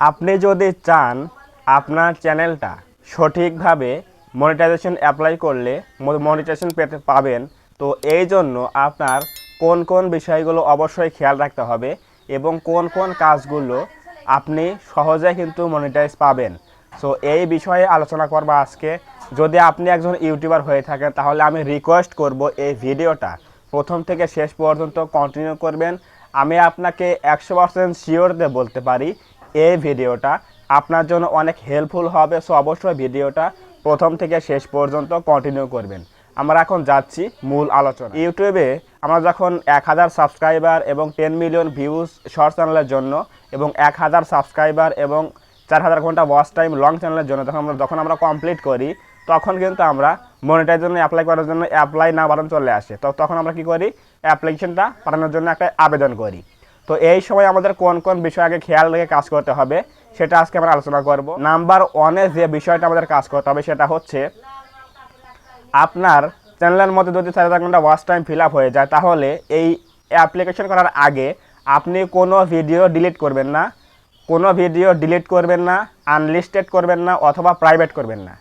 আপনি যদি চান আপনার চ্যানেলটা সঠিকভাবে মনিটাইজেশন অ্যাপ্লাই করলে মনিটাইজেশন পেতে পাবেন, তো এই জন্য আপনার কোন কোন বিষয়গুলো অবশ্যই খেয়াল রাখতে হবে এবং কোন কোন কাজগুলো আপনি সহজে কিন্তু মনিটাইজ পাবেন। সো এই বিষয়ে আলোচনা করব আজকে। যদি আপনি একজন ইউটিউবার হয়ে থাকেন তাহলে আমি রিকোয়েস্ট করব এই ভিডিওটা প্রথম থেকে শেষ পর্যন্ত কন্টিনিউ করবেন। আমি আপনাকে 100% শিওর দিয়ে বলতে পারি এই ভিডিওটা আপনার জন্য অনেক হেল্পফুল হবে। সো অবশ্যই ভিডিওটা প্রথম থেকে শেষ পর্যন্ত কন্টিনিউ করবেন। আমরা এখন যাচ্ছি মূল আলোচনা। ইউটিউবে আমরা যখন 1000 সাবস্ক্রাইবার এবং 10 মিলিয়ন ভিউজ শর্ট চ্যানেলের জন্য এবং 1000 সাবস্ক্রাইবার এবং 4000 ঘন্টা ওয়াচ টাইম লং চ্যানেলের জন্য যখন আমরা কমপ্লিট করি, তখন কিন্তু আমরা মনিটাইজের জন্য অ্যাপ্লাই করার জন্য অ্যাপ্লাই না বাটন চলে আসে। তো তখন আমরা কি করি, অ্যাপ্লিকেশনটা পাঠানোর জন্য একটা আবেদন করি। তো এই সময় আমাদের কোন কোন বিষয় আগে খেয়াল রেখে কাজ করতে হবে সেটা আজকে আমরা আলোচনা করব। নাম্বার 1-এ যে বিষয়টা আমাদের কাজ করতে হবে সেটা হচ্ছে, আপনার চ্যানেলের মধ্যে যদি 4000 ঘন্টা ওয়াচ টাইম ফিল আপ হয়ে যায়, তাহলে এই অ্যাপ্লিকেশন করার আগে আপনি কোনো ভিডিও ডিলিট করবেন না, আনলিস্টেড করবেন না অথবা প্রাইভেট করবেন না।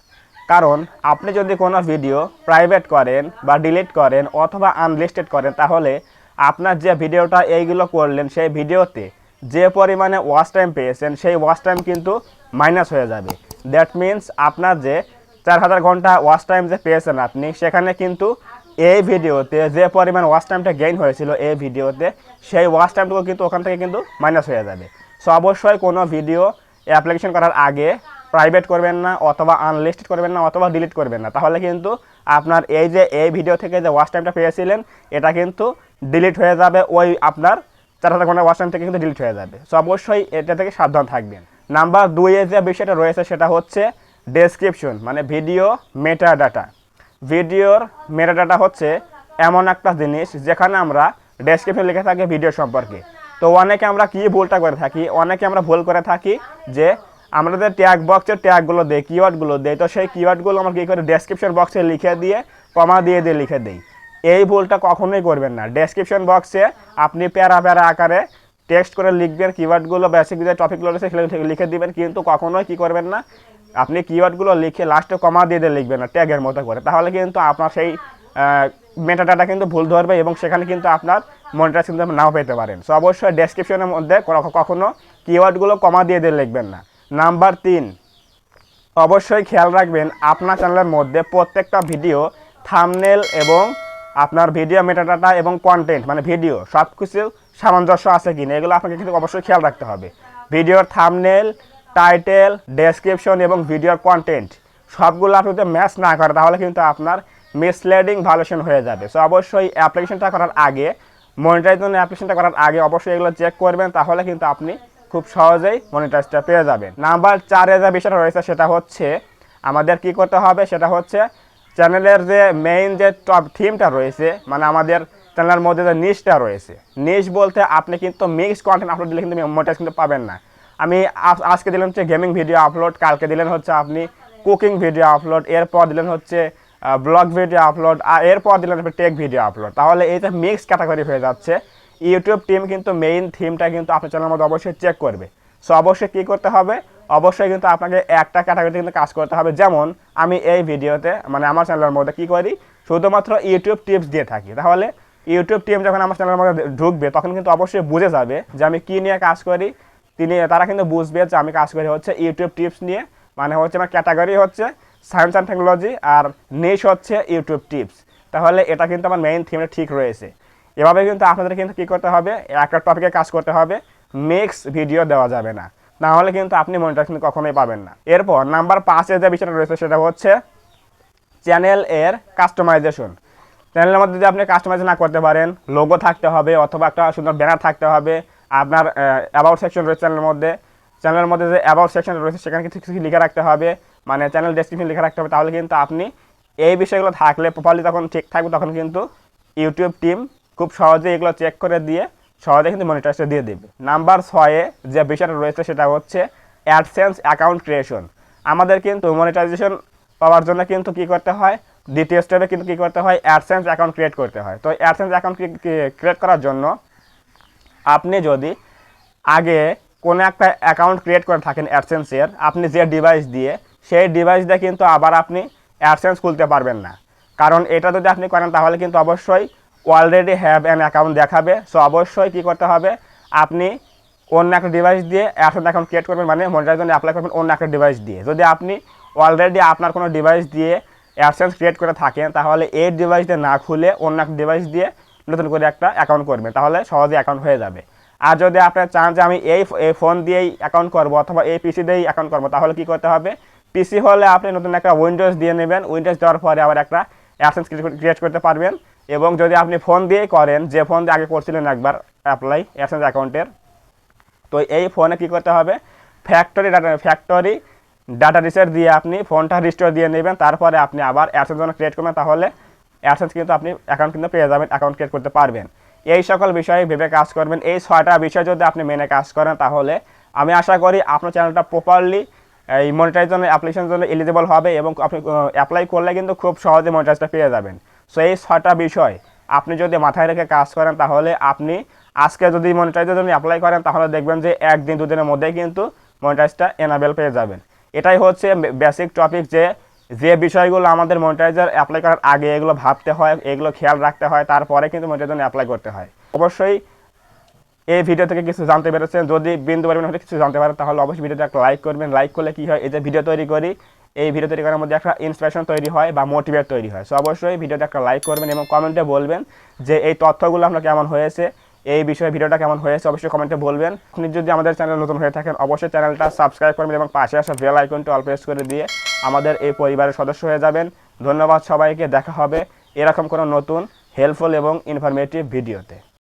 কারণ আপনি যদি কোনো ভিডিও প্রাইভেট করেন বা ডিলিট করেন অথবা আনলিস্টেড করেন, তাহলে আপনার যে ভিডিওটা এইগুলো করলেন সেই ভিডিওতে যে পরিমাণে ওয়াচ টাইম পেয়েছেন সেই ওয়াচ টাইম কিন্তু মাইনাস হয়ে যাবে। দ্যাট মিন্স আপনার যে 4000 ঘন্টা ওয়াচ টাইম যে পেয়েছেন আপনি, সেখানে কিন্তু এই ভিডিওতে যে পরিমাণ ওয়াচ টাইমটা গেইন হয়েছিল এই ভিডিওতে, সেই ওয়াচ টাইমটুকু কিন্তু ওখান থেকে কিন্তু মাইনাস হয়ে যাবে। সো অবশ্যই কোনো ভিডিও অ্যাপ্লিকেশন করার আগে প্রাইভেট করবেন না অথবা আনলিস্টেড করবেন না অথবা ডিলিট করবেন না, তাহলে কিন্তু আপনার এই ভিডিও থেকে যে ওয়াচ টাইমটা পেয়েছিলেন এটা কিন্তু ডিলিট হয়ে যাবে, ওই আপনার 4000 ঘন্টা ওয়াচ টাইম থেকে কিন্তু ডিলিট হয়ে যাবে। সো অবশ্যই এটা থেকে সাবধান থাকবেন। নাম্বার 2-এ যে বিষয়টা রয়েছে সেটা হচ্ছে ডেসক্রিপশন, মানে ভিডিও মেটাডাটা। ভিডিওর মেটাডাটা হচ্ছে এমন একটা জিনিস যেখানে আমরা ডেসক্রিপশন লিখে থাকি ভিডিও সম্পর্কে। তো অনেকে আমরা কি ভুলটা করে থাকি, আমরা ভুল করে থাকি যে আমাদের ট্যাগ বক্সের ট্যাগগুলো দেই, কিওয়ার্ডগুলো দেই, তো সেই কিওয়ার্ডগুলো আমরা কী করে ডেসক্রিপশন বক্সে লিখে দিয়ে কমা দিয়ে লিখে দিই। এই ভুলটা কখনোই করবেন না। ডেসক্রিপশন বক্সে আপনি প্যারা আকারে টেক্সট করে লিখবেন, কিওয়ার্ডগুলো বেসিক যে টপিকগুলো রয়েছে সেগুলো লিখে দিবেন, কিন্তু কখনোই কী করবেন না, আপনি কিওয়ার্ডগুলো লিখে লাস্টে কমা দিয়ে লিখবেন না ট্যাগের মতো করে, তাহলে কিন্তু আপনার সেই মেটাডাটা কিন্তু ভুল ধরবে এবং সেখানে কিন্তু আপনার মনিটাইজ কিন্তু নাও পেতে পারেন। সো অবশ্যই ডেসক্রিপশনের মধ্যে কখনো কিওয়ার্ডগুলো কমা দিয়ে লিখবেন না। নাম্বার 3, অবশ্যই খেয়াল রাখবেন আপনার চ্যানেলের মধ্যে প্রত্যেকটা ভিডিও থাম্বনেল এবং আপনার ভিডিও মেটাডাটা এবং কন্টেন্ট, মানে ভিডিও সব কিছু সামঞ্জস্য আছে কিনা, এগুলো আপনাকে কিন্তু অবশ্যই খেয়াল রাখতে হবে। ভিডিওর থাম্বনেল, টাইটেল, ডেসক্রিপশন এবং ভিডিওর কন্টেন্ট সবগুলো আপনি যদি ম্যাচ না করে তাহলে কিন্তু আপনার মিসলিডিং ভায়োলেশন হয়ে যাবে। সো অবশ্যই অ্যাপ্লিকেশনটা করার আগে, মনিটাইজেশন অ্যাপ্লিকেশনটা করার আগে অবশ্যই এগুলো চেক করবেন, তাহলে কিন্তু আপনি খুব সহজেই মনিটাইজটা পেয়ে যাবেন। নাম্বার 4-এ যে বিষয়টা রয়েছে সেটা হচ্ছে আমাদের কি করতে হবে, সেটা হচ্ছে চ্যানেলের যে মেইন যে টপ থিমটা রয়েছে, মানে আমাদের চ্যানেলের মধ্যে যে নিশটা রয়েছে, নিশ বলতে আপনি কিন্তু মিক্সড কন্টেন্ট আপলোড দিলে কিন্তু মনিটাইজ কিন্তু পাবেন না। আমি আজকে দিলেন হচ্ছে গেমিং ভিডিও আপলোড, কালকে দিলেন হচ্ছে আপনি কুকিং ভিডিও আপলোড, এরপর দিলেন হচ্ছে ব্লগ ভিডিও আপলোড, আর এরপর দিলেন টেক ভিডিও আপলোড, তাহলে এইটা মিক্স ক্যাটাগরি হয়ে যাচ্ছে। ইউটিউব টিম কিন্তু মেইন থিমটা কিন্তু আপনার চ্যানেলের মধ্যে অবশ্যই চেক করবে। সো অবশ্যই কী করতে হবে, অবশ্যই কিন্তু আপনাকে একটা ক্যাটাগরিতে কিন্তু কাজ করতে হবে। যেমন আমি এই ভিডিওতে, মানে আমার চ্যানেলের মধ্যে কী করি, শুধুমাত্র ইউটিউব টিপস দিয়ে থাকি। তাহলে ইউটিউব টিম যখন আমার চ্যানেলের মধ্যে ঢুকবে তখন কিন্তু অবশ্যই বুঝে যাবে যে আমি কী নিয়ে কাজ করি। তারা কিন্তু বুঝবে যে আমি কাজ করি হচ্ছে ইউটিউব টিপস নিয়ে, মানে হচ্ছে আমার ক্যাটাগরি হচ্ছে সায়েন্স অ্যান্ড টেকনোলজি আর নিশ হচ্ছে ইউটিউব টিপস। তাহলে এটা কিন্তু আমার মেইন থিমটা ঠিক রয়েছে। এভাবে কিন্তু আপনাদের কিন্তু কী করতে হবে, একটা টপিকে কাজ করতে হবে, মিক্স ভিডিও দেওয়া যাবে না, না হলে কিন্তু আপনি মনিটাইজেশন কখনোই পাবেন না। এরপর নাম্বার 5-এ যে বিষয়টা রয়েছে সেটা হচ্ছে চ্যানেল এর কাস্টমাইজেশন। চ্যানেলের মধ্যে যদি আপনি কাস্টমাইজ না করতে পারেন, লোগো থাকতে হবে অথবা একটা সুন্দর ব্যানার থাকতে হবে, আপনার অ্যাবাউট সেকশন রয়েছে চ্যানেলের মধ্যে যে অ্যাবাউট সেকশন রয়েছে সেখানে কিছু কিছু লিখে রাখতে হবে, মানে চ্যানেল ডেসক্রিপশন লিখে রাখতে হবে, তাহলে কিন্তু আপনি এই বিষয়গুলো থাকলে প্রপারলি তখন ঠিক থাকবে, তখন কিন্তু ইউটিউব টিম খুব সহজে এগুলো চেক করে দিয়ে সহজে কিন্তু মনিটাইজটা দিয়ে দেবে। নাম্বার 6-এ যে বিষয়টা রয়েছে সেটা হচ্ছে অ্যাডসেন্স অ্যাকাউন্ট ক্রিয়েশন। আমাদের কিন্তু মনিটাইজেশন পাওয়ার জন্য কিন্তু কী করতে হয়, দ্বিতীয় স্টেপে কিন্তু কী করতে হয়, অ্যাডসেন্স অ্যাকাউন্ট ক্রিয়েট করতে হয়। তো অ্যাডসেন্স অ্যাকাউন্ট ক্রিয়েট করার জন্য আপনি যদি আগে কোনো একটা অ্যাকাউন্ট ক্রিয়েট করে থাকেন অ্যাডসেন্সের, আপনি যে ডিভাইস দিয়ে, সেই ডিভাইস দিয়ে কিন্তু আবার আপনি অ্যাডসেন্স খুলতে পারবেন না। কারণ এটা যদি আপনি করেন তাহলে কিন্তু অবশ্যই অলরেডি হ্যাভ অ্যান অ্যাকাউন্ট দেখাবে। সো অবশ্যই কী করতে হবে, আপনি অন্য একটা ডিভাইস দিয়ে অ্যাডসেন্স অ্যাকাউন্ট ক্রিয়েট করবেন, মানে মনিটাইজেশন অ্যাপ্লাই করবেন অন্য একটা ডিভাইস দিয়ে। যদি আপনি অলরেডি আপনার কোনো ডিভাইস দিয়ে অ্যাডসেন্স ক্রিয়েট করে থাকেন তাহলে এই ডিভাইস দিয়ে না খুলে অন্য একটা ডিভাইস দিয়ে নতুন করে একটা অ্যাকাউন্ট করবেন, তাহলে সহজে অ্যাকাউন্ট হয়ে যাবে। আর যদি আপনি চান যে আমি এই ফোন দিয়েই অ্যাকাউন্ট করবো অথবা এই পিসি দিয়েই অ্যাকাউন্ট করবো, তাহলে কী করতে হবে, পিসি হলে আপনি নতুন একটা উইন্ডোজ দিয়ে নেবেন, উইন্ডোজ দেওয়ার পরে আবার একটা অ্যাডসেন্স ক্রিয়েট করতে পারবেন। এবং যদি আপনি ফোন দিয়েই করেন, যে ফোন দিয়ে আগে করছিলেন একবার অ্যাপ্লাই অ্যাডসেন্স অ্যাকাউন্টের, তো এই ফোনে কী করতে হবে, ফ্যাক্টরি ডাটা রিসেট দিয়ে আপনি ফোনটা রিস্টোর দিয়ে নেবেন, তারপরে আপনি আবার অ্যাডসেন্স যখন ক্রিয়েট করবেন তাহলে অ্যাডসেন্স কিন্তু আপনি অ্যাকাউন্ট কিন্তু পেয়ে যাবেন, অ্যাকাউন্ট ক্রিয়েট করতে পারবেন। এই সকল বিষয়ে ভেবে কাজ করবেন। এই 6টা বিষয় যদি আপনি মেনে কাজ করেন তাহলে আমি আশা করি আপনার চ্যানেলটা প্রপারলি এই মনিটাইজেশনের অ্যাপ্লিকেশনের জন্য এলিজিবল হবে এবং আপনি অ্যাপ্লাই করলে কিন্তু খুব সহজে মনিটাইজটা পেয়ে যাবেন। সো এই 6টা বিষয় আপনি যদি মাথায় রেখে কাজ করেন তাহলে আপনি আজকে যদি মনিটাইজের জন্য অ্যাপ্লাই করেন তাহলে দেখবেন যে 1 দিন 2 দিনের মধ্যেই কিন্তু মনিটাইজটা এনাবেল পেয়ে যাবেন। এটাই হচ্ছে বেসিক টপিক, যে বিষয়গুলো আমাদের মনিটাইজার অ্যাপ্লাই করার আগে এগুলো ভাবতে হয়, এগুলো খেয়াল রাখতে হয়, তারপরে কিন্তু মনিটাইজেশন অ্যাপ্লাই করতে হয়। অবশ্যই এই ভিডিও থেকে কিছু জানতে পেরেছেন। যদি বিন্দু পরিমাণ কিছু জানতে পারেন তাহলে অবশ্যই ভিডিওটা একটা লাইক করবেন। লাইক করলে কী হয়, এই যে ভিডিও তৈরি করি, এই ভিডিও তৈরি করার মধ্যে একটা ইন্সপিরেশন তৈরি হয় বা মোটিভেট তৈরি হয়। সো অবশ্যই ভিডিওটা একটা লাইক করবেন এবং কমেন্টে বলবেন যে এই তথ্যগুলো আপনার কেমন হয়েছে, এই বিষয়ে ভিডিওটা কেমন হয়েছে অবশ্যই কমেন্টে বলবেন। আপনি যদি আমাদের চ্যানেল নতুন হয়ে থাকেন অবশ্যই চ্যানেলটা সাবস্ক্রাইব করবেন এবং পাশে আসা বেল আইকনটি অল প্রেস করে দিয়ে আমাদের এই পরিবারের সদস্য হয়ে যাবেন। ধন্যবাদ সবাইকে, দেখা হবে এরকম কোনো নতুন হেল্পফুল এবং ইনফরমেটিভ ভিডিওতে।